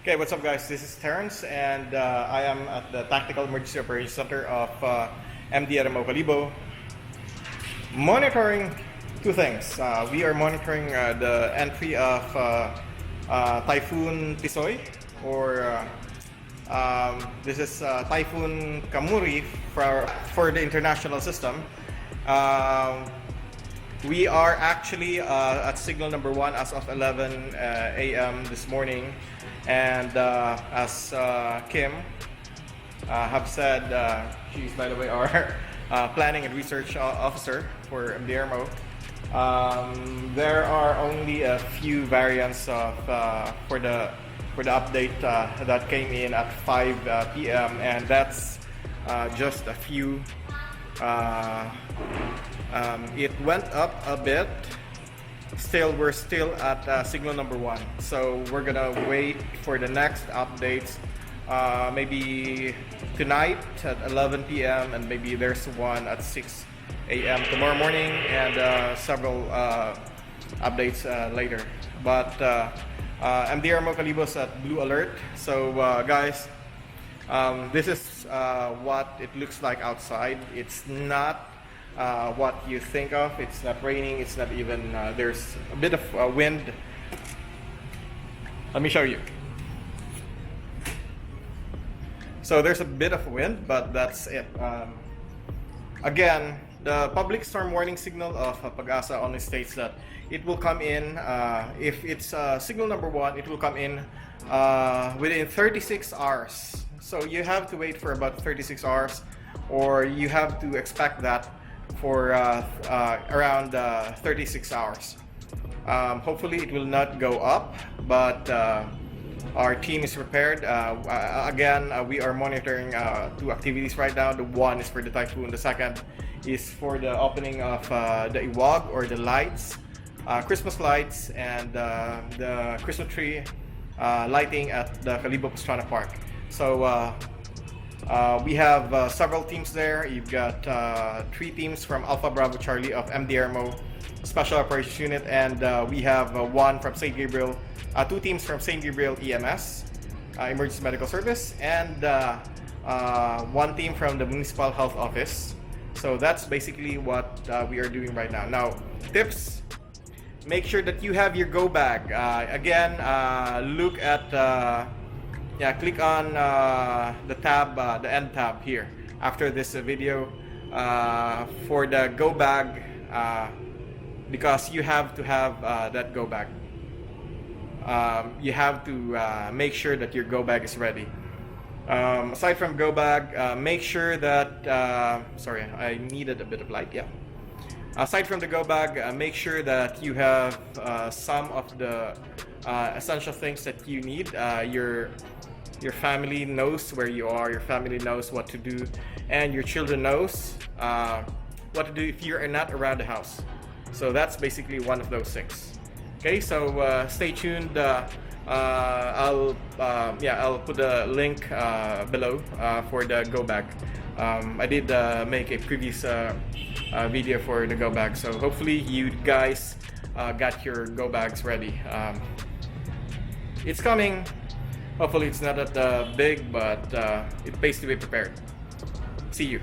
Okay, what's up guys? This is Terrence and I am at the Tactical Emergency Operations Center of MDRMO Kalibo, monitoring two things. We are monitoring the entry of Typhoon Tisoy, or this is Typhoon Kammuri for the international system. We are actually at signal number 1 as of 11 a.m. this morning. And as Kim have said, she's by the way our planning and research officer for MDRMO. There are only a few variants of for the update that came in at 5 p.m. and that's just a few. It went up a bit. We're still at signal number 1, so we're gonna wait for the next updates. Maybe tonight at 11 p.m. and maybe there's one at 6 a.m. tomorrow morning, and several updates later. But MDRMO Kalibo's at blue alert. So guys, this is what it looks like outside. It's not what you think of. It's not raining, it's not even, there's a bit of wind. Let me show you. So there's a bit of wind, but that's it. Again, the public storm warning signal of Pag-asa only states that it will come in, if it's signal number 1, it will come in within 36 hours. So you have to wait for about 36 hours, or you have to expect that for around 36 hours. Hopefully it will not go up, but our team is prepared. Again, we are monitoring 2 activities right now. The one is for the typhoon, the second is for the opening of the Iwag, or the lights, Christmas lights, and the Christmas tree lighting at the Kalibo Pastrana Park. So we have several teams there. You've got 3 teams from Alpha Bravo Charlie of MDRMO Special Operations Unit, and we have one from St. Gabriel, 2 teams from St. Gabriel EMS, Emergency Medical Service, and 1 team from the Municipal Health Office. So that's basically what we are doing right now. Now, tips: make sure that you have your go bag. Again, look at click on the tab, the end tab here after this video for the go bag, because you have to have that go bag. You have to make sure that your go bag is ready. Aside from go bag, make sure that sorry, I needed a bit of light. Yeah. Aside from the go bag, make sure that you have some of the essential things that you need. Your family knows where you are, your family knows what to do, and your children knows what to do if you are not around the house. So that's basically one of those things. Okay, so stay tuned. I'll put a link below for the go bag. I did make a previous video for the go bag, so hopefully you guys got your go bags ready. It's coming. Hopefully it's not that big, but it pays to be prepared. See you.